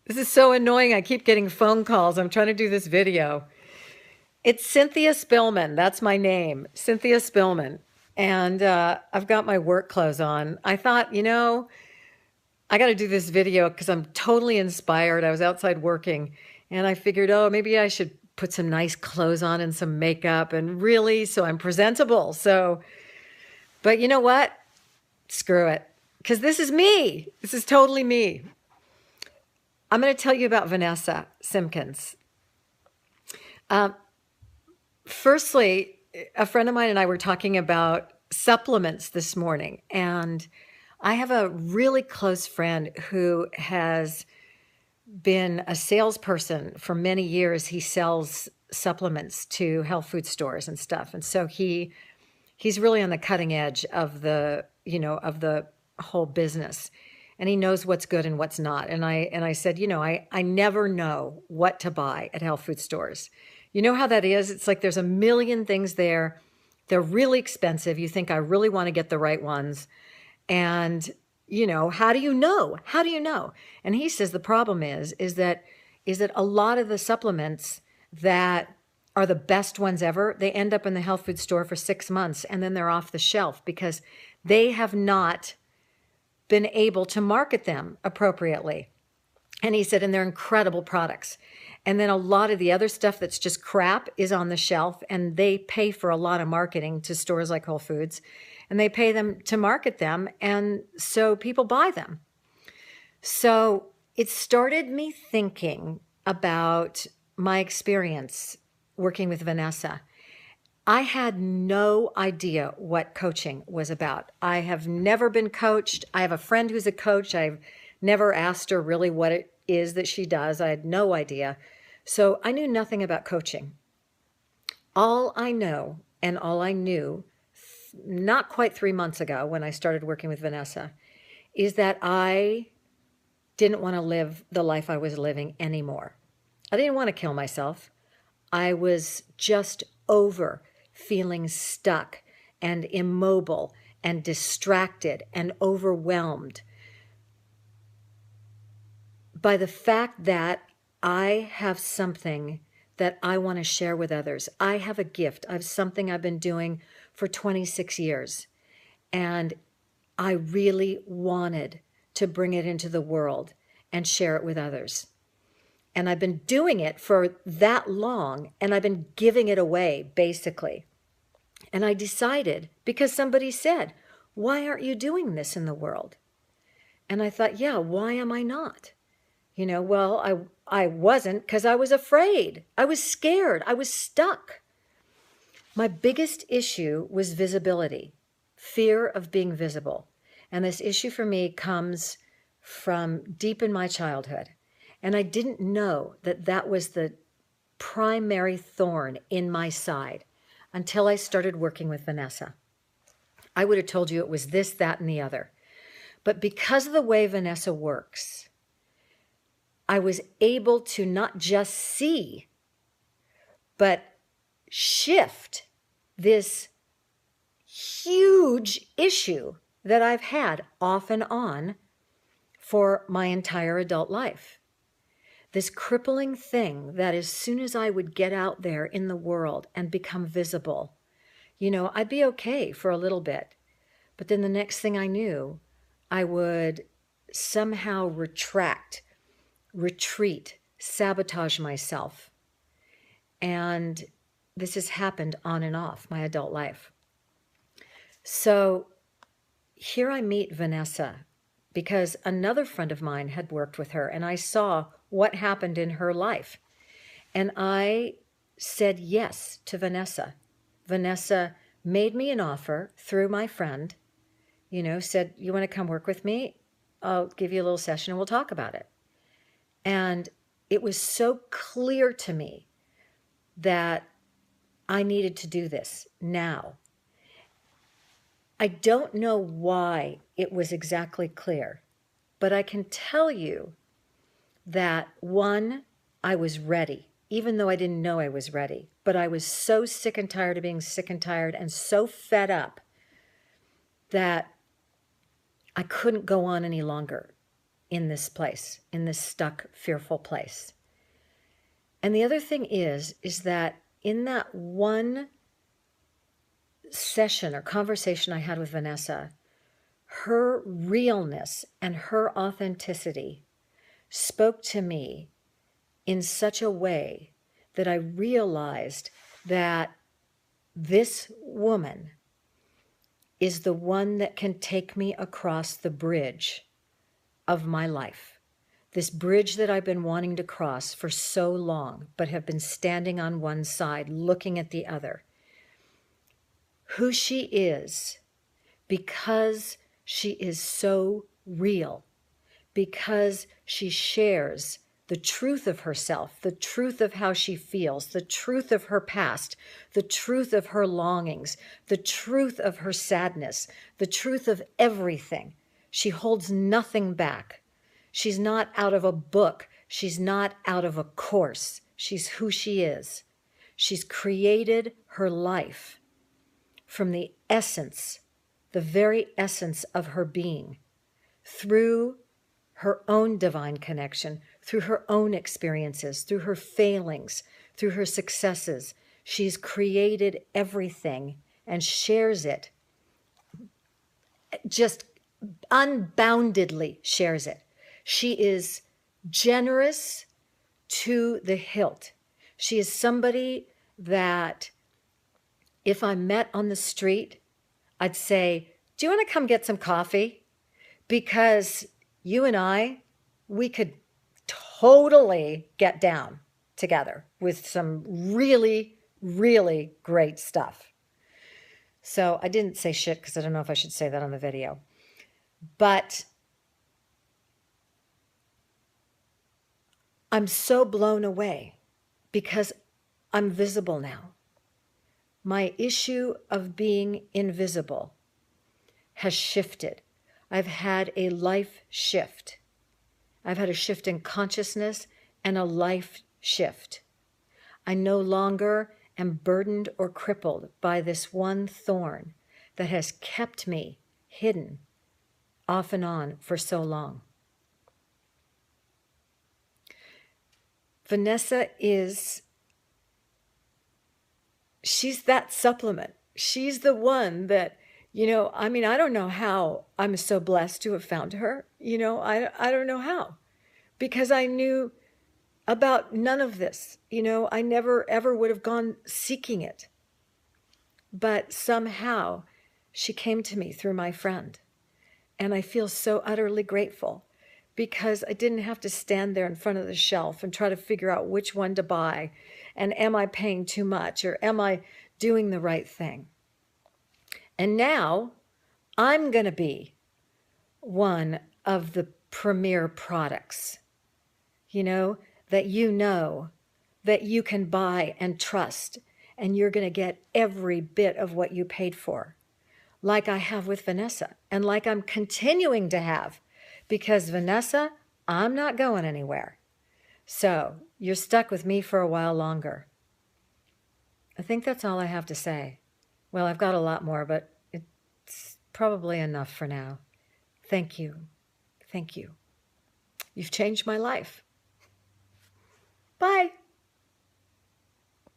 This is so annoying. I keep getting phone calls. I'm trying to do this video. It's Cynthia Spillman. That's my name, Cynthia Spillman. And I've got my work clothes on. I thought, I got to do this video because I'm totally inspired. I was outside working and I figured, oh, maybe I should put some nice clothes on and some makeup and really, so I'm presentable. But you know what? Screw it. Because this is me. This is totally me. I'm going to tell you about Vanessa Simpkins. Um, Firstly, a friend of mine and I were talking about supplements this morning, and I have a really close friend who has been a salesperson for many years. He sells supplements to health food stores and stuff, and so he's really on the cutting edge of the whole business, and he knows what's good and what's not. And I said, I never know what to buy at health food stores. You know how that is? It's like there's a million things there. They're really expensive. You think, I really want to get the right ones. And, how do you know? How do you know? And he says the problem is that a lot of the supplements that are the best ones ever, they end up in the health food store for 6 months and then they're off the shelf because they have not been able to market them appropriately. And he said, and they're incredible products. And then a lot of the other stuff that's just crap is on the shelf, and they pay for a lot of marketing to stores like Whole Foods, and they pay them to market them. And so people buy them. So it started me thinking about my experience working with Vanessa. I had no idea what coaching was about. I have never been coached. I have a friend who's a coach. I've never asked her really what it is that she does. I had no idea. So I knew nothing about coaching. All I know and all I knew not quite 3 months ago when I started working with Vanessa is that I didn't want to live the life I was living anymore. I didn't want to kill myself. I was just over feeling stuck and immobile and distracted and overwhelmed by the fact that I have something that I want to share with others. I have a gift. I have something I've been doing for 26 years. And I really wanted to bring it into the world and share it with others. And I've been doing it for that long, and I've been giving it away, basically. And I decided, because somebody said, why aren't you doing this in the world? And I thought, yeah, why am I not? I wasn't because I was afraid. I was scared. I was stuck. My biggest issue was visibility, fear of being visible. And this issue for me comes from deep in my childhood. And I didn't know that that was the primary thorn in my side until I started working with Vanessa. I would have told you it was this, that, and the other. But because of the way Vanessa works, I was able to not just see, but shift this huge issue that I've had off and on for my entire adult life. This crippling thing that as soon as I would get out there in the world and become visible, I'd be okay for a little bit. But then the next thing I knew, I would somehow retreat, sabotage myself. And this has happened on and off my adult life. So here I meet Vanessa because another friend of mine had worked with her, and I saw what happened in her life. And I said yes to Vanessa. Vanessa made me an offer through my friend, said, you want to come work with me? I'll give you a little session and we'll talk about it. And it was so clear to me that I needed to do this now. I don't know why it was exactly clear, but I can tell you that one, I was ready, even though I didn't know I was ready, but I was so sick and tired of being sick and tired and so fed up that I couldn't go on any longer in this place, in this stuck, fearful place. And the other thing is that in that one session or conversation I had with Vanessa, her realness and her authenticity spoke to me in such a way that I realized that this woman is the one that can take me across the bridge of my life. This bridge that I've been wanting to cross for so long, but have been standing on one side, looking at the other. Who she is, because she is so real, because she shares the truth of herself, the truth of how she feels, the truth of her past, the truth of her longings, the truth of her sadness, the truth of everything. She holds nothing back. She's not out of a book. She's not out of a course. She's who she is. She's created her life from the essence, the very essence of her being, through her own divine connection, through her own experiences, through her failings, through her successes. She's created everything and shares it, just unboundedly shares it. She is generous to the hilt. She is somebody that if I met on the street, I'd say, do you want to come get some coffee? Because you and I, we could totally get down together with some really, really great stuff. So I didn't say shit because I don't know if I should say that on the video. But I'm so blown away because I'm visible now. My issue of being invisible has shifted. I've had a life shift. I've had a shift in consciousness and a life shift. I no longer am burdened or crippled by this one thorn that has kept me hidden off and on for so long. Vanessa she's that supplement. She's the one that, I don't know how I'm so blessed to have found her. I don't know how, because I knew about none of this. I never ever would have gone seeking it. But somehow she came to me through my friend. And I feel so utterly grateful because I didn't have to stand there in front of the shelf and try to figure out which one to buy. And am I paying too much, or am I doing the right thing? And now I'm going to be one of the premier products, that that you can buy and trust, and you're going to get every bit of what you paid for, like I have with Vanessa, and like I'm continuing to have, because Vanessa, I'm not going anywhere. So you're stuck with me for a while longer. I think that's all I have to say. Well, I've got a lot more, but it's probably enough for now. Thank you. Thank you. You've changed my life. Bye.